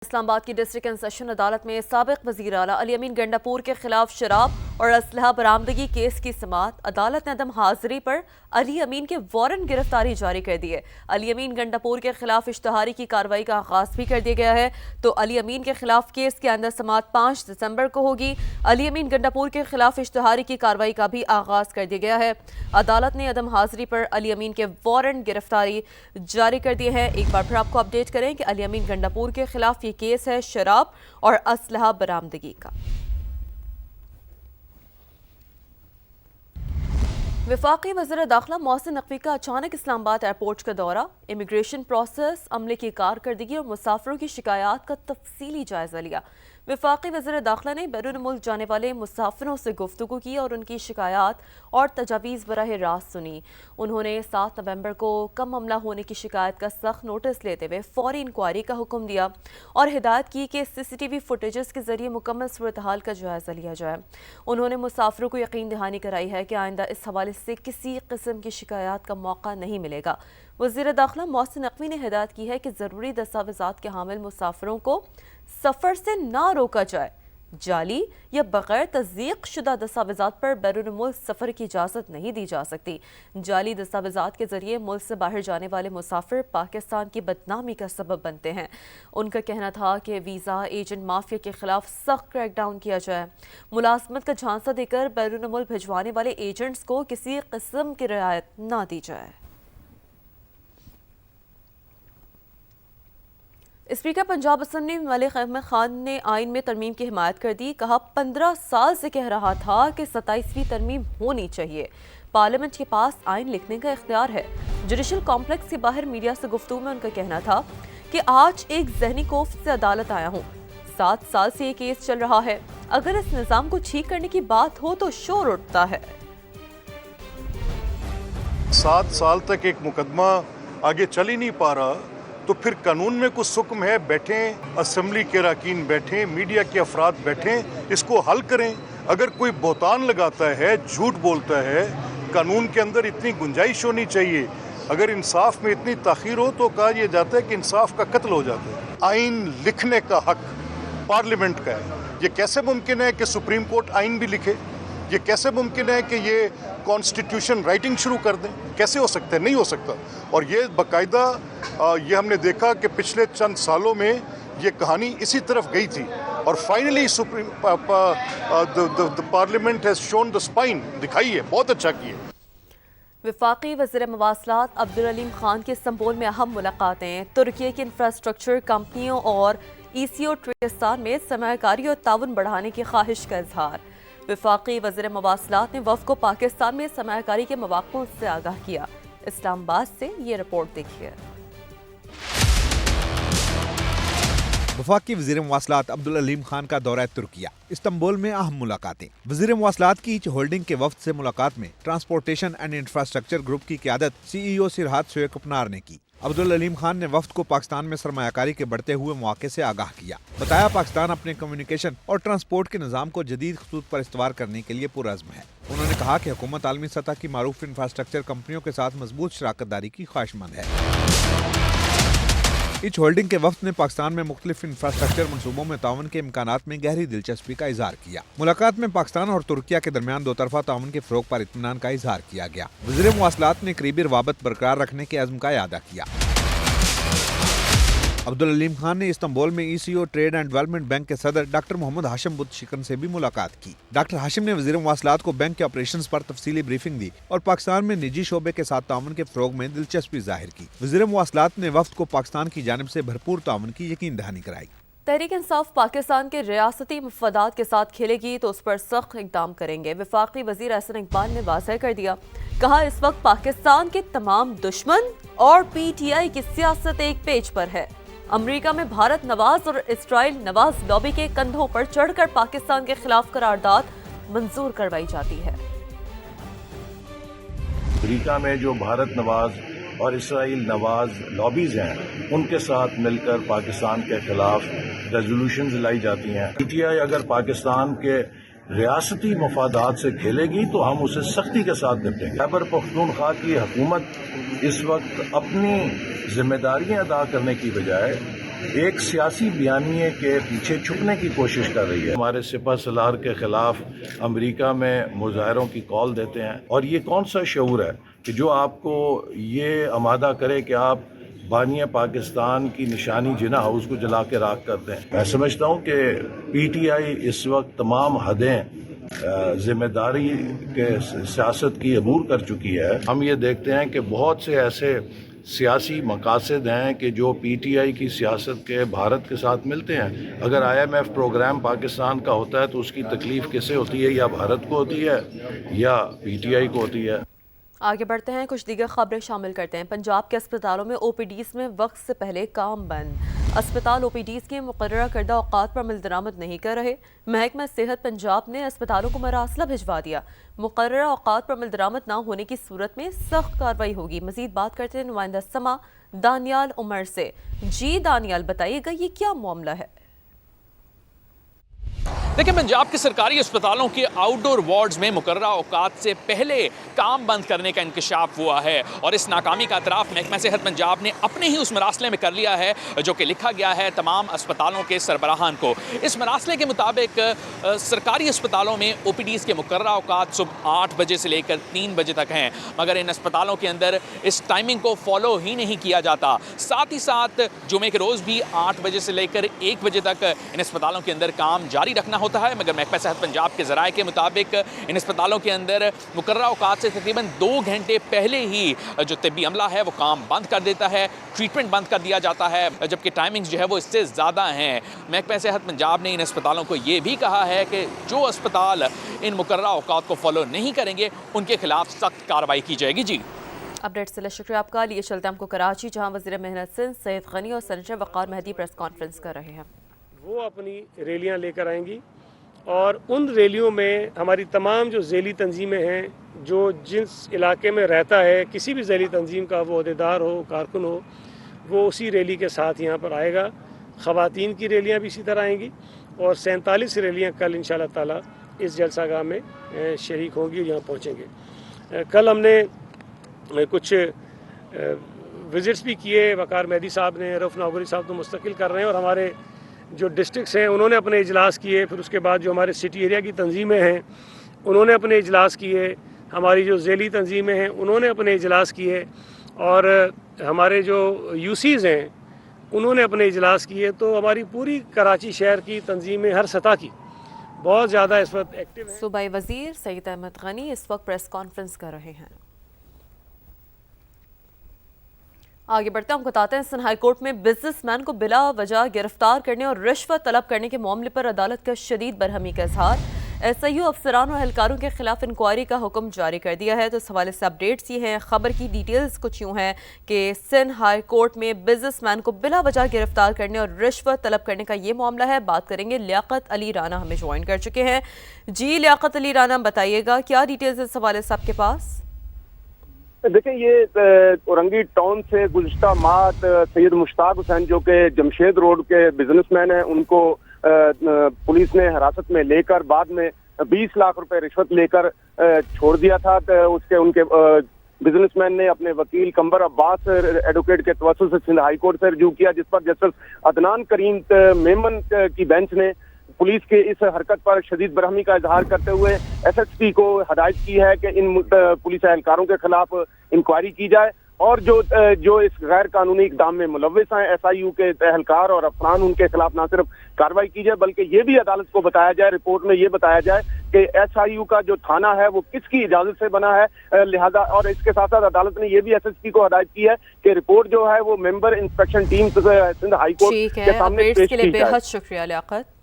اسلام آباد کی district and session عدالت میں سابق وزیر اعلیٰ علی امین گنڈاپور کے خلاف شراب اور اسلحہ برآمدگی کیس کی سماعت۔ عدالت نے عدم حاضری پر علی امین کے وارنٹ گرفتاری جاری کر دی ہے۔ علی امین گنڈاپور کے خلاف اشتہاری کی کارروائی کا آغاز بھی کر دیا گیا ہے، تو علی امین کے خلاف کیس کے اندر سماعت 5 دسمبر کو ہوگی۔ علی امین گنڈاپور کے خلاف اشتہاری کی کارروائی کا بھی آغاز کر دیا گیا ہے۔ عدالت نے عدم حاضری پر علی امین کے وارنٹ گرفتاری جاری کر دیے ہیں۔ ایک بار پھر آپ کو اپڈیٹ کریں کہ علی امین گنڈاپور کے خلاف یہ کیس ہے شراب اور اسلحہ برآمدگی کا۔ وفاقی وزیر داخلہ محسن نقوی کا اچانک اسلام آباد ایئرپورٹ کا دورہ، امیگریشن پروسیس، عملے کی کارکردگی اور مسافروں کی شکایات کا تفصیلی جائزہ لیا۔ وفاقی وزیر داخلہ نے بیرون ملک جانے والے مسافروں سے گفتگو کی اور ان کی شکایات اور تجاویز براہ راست سنی۔ انہوں نے 7 نومبر کو کم عملہ ہونے کی شکایت کا سخت نوٹس لیتے ہوئے فوری انکوائری کا حکم دیا اور ہدایت کی کہ CCTV فوٹیجز کے ذریعے مکمل صورتحال کا جائزہ لیا جائے۔ انہوں نے مسافروں کو یقین دہانی کرائی ہے کہ آئندہ اس حوالے سے کسی قسم کی شکایات کا موقع نہیں ملے گا۔ وزیر داخلہ محسن نقوی نے ہدایت کی ہے کہ ضروری دستاویزات کے حامل مسافروں کو سفر سے نہ روکا جائے۔ جعلی یا بغیر تصدیق شدہ دستاویزات پر بیرون ملک سفر کی اجازت نہیں دی جا سکتی۔ جعلی دستاویزات کے ذریعے ملک سے باہر جانے والے مسافر پاکستان کی بدنامی کا سبب بنتے ہیں۔ ان کا کہنا تھا کہ ویزا ایجنٹ مافیا کے خلاف سخت کریک ڈاؤن کیا جائے۔ ملازمت کا جھانسا دے کر بیرون ملک بھجوانے والے ایجنٹس کو کسی قسم کی رعایت نہ دی جائے۔ اسپیکر پنجاب اسمبلی ملک احمد خان نے آئین میں ترمیم کی حمایت کر دی۔ کہا 15 سال سے کہہ رہا تھا کہ 27ویں ترمیم ہونی چاہیے۔ پارلیمنٹ کے پاس آئین لکھنے کا اختیار ہے۔ جوڈیشل کمپلیکس کے باہر میڈیا سے گفتگو میں ان کا کہنا تھا کہ آج ایک ذہنی کوفت سے عدالت آیا ہوں۔ 7 سال سے یہ کیس چل رہا ہے۔ اگر اس نظام کو ٹھیک کرنے کی بات ہو تو شور اٹھتا ہے۔ 7 سال تک ایک مقدمہ آگے چل ہی نہیں پا رہا تو پھر قانون میں کچھ حکم ہے، بیٹھیں، اسمبلی کے اراکین بیٹھیں، میڈیا کے افراد بیٹھیں، اس کو حل کریں۔ اگر کوئی بہتان لگاتا ہے، جھوٹ بولتا ہے، قانون کے اندر اتنی گنجائش ہونی چاہیے۔ اگر انصاف میں اتنی تاخیر ہو تو کہا یہ جاتا ہے کہ انصاف کا قتل ہو جاتا ہے۔ آئین لکھنے کا حق پارلیمنٹ کا ہے۔ یہ کیسے ممکن ہے کہ سپریم کورٹ آئین بھی لکھے؟ یہ کیسے ممکن ہے کہ یہ کانسٹیٹیوشن رائٹنگ شروع کر دیں؟ کیسے ہو سکتا ہے؟ نہیں ہو سکتا۔ اور یہ باقاعدہ یہ ہم نے دیکھا کہ پچھلے چند سالوں میں یہ کہانی اسی طرف گئی تھی اور فائنلی پارلیمنٹ ہیز شون دا سپائن، دکھائی ہے، بہت اچھا کیا۔ وفاقی وزیر مواصلات عبدالعلیم خان کی استنبول میں اہم ملاقاتیں۔ ترکی کی انفراسٹرکچر کمپنیوں اور ECO ٹرکستان میں سرمایہ کاری اور تعاون بڑھانے کی خواہش کا اظہار۔ وفاقی وزیر مواصلات نے وفد کو پاکستان میں سرمایہ کاری کے مواقع سے آگاہ کیا۔ اسلام آباد سے یہ رپورٹ دیکھیے۔ وفاقی وزیر مواصلات عبدالعلیم خان کا دورہ ترکیہ، استنبول میں اہم ملاقاتیں۔ وزیر مواصلات کی ایچ ہولڈنگ کے وفد سے ملاقات میں ٹرانسپورٹیشن اینڈ انفراسٹرکچر گروپ کی قیادت CEO سرحد شعیب اپنار نے کی۔ عبدالعلیم خان نے وفد کو پاکستان میں سرمایہ کاری کے بڑھتے ہوئے مواقع سے آگاہ کیا۔ بتایا پاکستان اپنے کمیونیکیشن اور ٹرانسپورٹ کے نظام کو جدید خطوط پر استوار کرنے کے لیے پرعزم ہے۔ انہوں نے کہا کہ حکومت عالمی سطح کی معروف انفراسٹرکچر کمپنیوں کے ساتھ مضبوط شراکت داری کی خواہش مند ہے۔ ایچ ہولڈنگ کے وفد نے پاکستان میں مختلف انفراسٹرکچر منصوبوں میں تعاون کے امکانات میں گہری دلچسپی کا اظہار کیا۔ ملاقات میں پاکستان اور ترکیہ کے درمیان دو طرفہ تعاون کے فروغ پر اطمینان کا اظہار کیا گیا۔ وزیر مواصلات نے قریبی روابط برقرار رکھنے کے عزم کا اعادہ کیا۔ عبدالعلیم خان نے استنبول میں ECO trade and development bank کے صدر ڈاکٹر محمد ہاشم بت شکن سے بھی ملاقات کی۔ ڈاکٹر ہاشم نے وزیر مواصلات کو بینک کے آپریشنز پر تفصیلی بریفنگ دی اور پاکستان میں نجی شعبے کے ساتھ تعاون کے فروغ میں دلچسپی ظاہر کی۔ وزیر مواصلات نے وفد کو پاکستان کی جانب سے بھرپور تعاون کی یقین دہانی کرائی۔ تحریک انصاف پاکستان کے ریاستی مفادات کے ساتھ کھیلے گی تو اس پر سخت اقدام کریں گے۔ وفاقی وزیر احسن اقبال نے واضح کر دیا۔ کہا اس وقت پاکستان کے تمام دشمن اور PTI کی سیاست ایک پیج پر ہے۔ امریکہ میں بھارت نواز اور اسرائیل نواز لابی کے کندھوں پر چڑھ کر پاکستان کے خلاف قرارداد منظور کروائی جاتی ہے۔ امریکہ میں جو بھارت نواز اور اسرائیل نواز لابیز ہیں ان کے ساتھ مل کر پاکستان کے خلاف ریزولوشنز لائی جاتی ہیں۔ PTI اگر پاکستان کے ریاستی مفادات سے کھیلے گی تو ہم اسے سختی کے ساتھ نپٹیں گے۔ خیبر پختونخوا کی حکومت اس وقت اپنی ذمہ داریاں ادا کرنے کی بجائے ایک سیاسی بیانیے کے پیچھے چھپنے کی کوشش کر رہی ہے. ہمارے سپہ سالار کے خلاف امریکہ میں مظاہروں کی کال دیتے ہیں، اور یہ کون سا شعور ہے کہ جو آپ کو یہ آمادہ کرے کہ آپ بانی پاکستان کی نشانی جنا ہاؤس کو جلا کے راکھ کرتے ہیں. میں سمجھتا ہوں کہ پی ٹی آئی اس وقت تمام حدیں ذمہ داری کے سیاست کی عبور کر چکی ہے. ہم یہ دیکھتے ہیں کہ بہت سے ایسے سیاسی مقاصد ہیں کہ جو پی ٹی آئی کی سیاست کے بھارت کے ساتھ ملتے ہیں. اگر I M F programme Pakistan کا ہوتا ہے تو اس کی تکلیف کسے ہوتی ہے؟ یا بھارت کو ہوتی ہے یا پی ٹی آئی کو ہوتی ہے. آگے بڑھتے ہیں، کچھ دیگر خبریں شامل کرتے ہیں. پنجاب کے اسپتالوں میں او پی ڈیز میں وقت سے پہلے کام بند. اسپتال او پی ڈیز کے مقررہ کردہ اوقات پر عمل درآمد نہیں کر رہے. محکمہ صحت پنجاب نے اسپتالوں کو مراسلہ بھجوا دیا. مقررہ اوقات پر عمل درآمد نہ ہونے کی صورت میں سخت کارروائی ہوگی. مزید بات کرتے ہیں نمائندہ سما دانیال عمر سے. جی دانیال، بتائیے گا یہ کیا معاملہ ہے؟ دیکھیں، پنجاب کے سرکاری اسپتالوں کے آؤٹ ڈور وارڈز میں مقررہ اوقات سے پہلے کام بند کرنے کا انکشاف ہوا ہے، اور اس ناکامی کا اعتراف محکمہ صحت پنجاب نے اپنے ہی اس مراسلے میں کر لیا ہے جو کہ لکھا گیا ہے تمام اسپتالوں کے سربراہان کو. اس مراسلے کے مطابق سرکاری اسپتالوں میں او پی ڈیز کے مقررہ اوقات صبح 8 بجے سے لے کر 3 بجے تک ہیں، مگر ان اسپتالوں کے اندر اس ٹائمنگ کو فالو ہی نہیں کیا جاتا. ساتھ ہی ساتھ جمعے کے روز بھی 8 بجے سے لے کر 1 بجے تک ان اسپتالوں کے اندر کام جاری رکھنا ہوتا ہے، مگر محکمہ صحت پنجاب کے ذرائع کے مطابق ان اسپتالوں کے اندر مقررہ اوقات سے تقریباً 2 گھنٹے پہلے ہی جو طبی عملہ ہے وہ کام بند کر دیتا ہے، ٹریٹمنٹ بند کر دیا جاتا ہے، جبکہ ٹائمنگز جو ہے وہ اس سے زیادہ ہیں. محکمہ صحت پنجاب نے ان اسپتالوں کو یہ بھی کہا ہے کہ جو اسپتال ان مقررہ اوقات کو فالو نہیں کریں گے ان کے خلاف سخت کارروائی کی جائے گی. جی اپڈیٹ سے شکریہ آپ کا. لیے چلتے ہم کو کراچی، جہاں وزیر محنت سندھ سید غنی اور سینیٹر وقار مہدی پریس کانفرنس کر رہے ہیں. وہ اپنی ریلیاں لے کر آئیں گی، اور ان ریلیوں میں ہماری تمام جو ذیلی تنظیمیں ہیں، جو جس علاقے میں رہتا ہے کسی بھی ذیلی تنظیم کا وہ عہدیدار ہو، کارکن ہو، وہ اسی ریلی کے ساتھ یہاں پر آئے گا. خواتین کی ریلیاں بھی اسی طرح آئیں گی، اور 47 ریلیاں کل انشاءاللہ تعالی اس جلسہ گاہ میں شریک ہوں گی اور یہاں پہنچیں گے. کل ہم نے کچھ وزٹس بھی کیے. وقار مہدی صاحب نے، رف ناگوری صاحب تو مستقل کر رہے ہیں، اور ہمارے جو ڈسٹرکٹس ہیں انہوں نے اپنے اجلاس کیے. پھر اس کے بعد جو ہمارے سٹی ایریا کی تنظیمیں ہیں انہوں نے اپنے اجلاس کیے. ہماری جو ذیلی تنظیمیں ہیں انہوں نے اپنے اجلاس کیے، اور ہمارے جو یو سیز ہیں انہوں نے اپنے اجلاس کیے. تو ہماری پوری کراچی شہر کی تنظیمیں ہر سطح کی بہت زیادہ اس وقت ایکٹیو ہیں. صوبائی وزیر سید احمد غنی اس وقت پریس کانفرنس کر رہے ہیں. آگے بڑھتے ہیں، ہم بتاتے ہیں سندھ ہائی کورٹ میں بزنس مین کو بلا وجہ گرفتار کرنے اور رشوت طلب کرنے کے معاملے پر عدالت کا شدید برہمی کا اظہار. ایس آئی یو افسران اور اہلکاروں کے خلاف انکوائری کا حکم جاری کر دیا ہے. تو اس حوالے سے اپڈیٹس یہ ہیں. خبر کی ڈیٹیلز کچھ یوں ہیں کہ سندھ ہائی کورٹ میں بزنس مین کو بلا وجہ گرفتار کرنے اور رشوت طلب کرنے کا یہ معاملہ ہے. بات کریں گے، لیاقت علی رانا ہمیں جوائن کر چکے ہیں. جی لیاقت علی رانا، بتائیے گا کیا ڈیٹیلز اس حوالے سے آپ کے پاس؟ دیکھیں، یہ اورنگی ٹاؤن سے گزشتہ ماہ سید مشتاق حسین جو کہ جمشید روڈ کے بزنس مین ہیں ان کو پولیس نے حراست میں لے کر بعد میں 20 لاکھ روپے رشوت لے کر چھوڑ دیا تھا. ان کے بزنس مین نے اپنے وکیل قمبر عباس ایڈوکیٹ کے توسط سے سندھ ہائی کورٹ سے رجوع کیا، جس پر جسٹس عدنان کریم میمن کی بینچ نے پولیس کے اس حرکت پر شدید برہمی کا اظہار کرتے ہوئے ایس ایس پی کو ہدایت کی ہے کہ ان پولیس اہلکاروں کے خلاف انکوائری کی جائے، اور جو اس غیر قانونی اقدام میں ملوث ہیں ایس آئی یو کے اہلکار اور افسران، ان کے خلاف نہ صرف کارروائی کی جائے بلکہ یہ بھی عدالت کو بتایا جائے، رپورٹ میں یہ بتایا جائے کہ ایس آئی یو کا جو تھانہ ہے وہ کس کی اجازت سے بنا ہے. لہذا اور اس کے ساتھ ساتھ عدالت نے یہ بھی ایس ایس پی کو ہدایت کی ہے کہ رپورٹ جو ہے وہ member inspection team Sindh high court کے سامنے پیش کی جائے. بہت شکریہ لیاقت.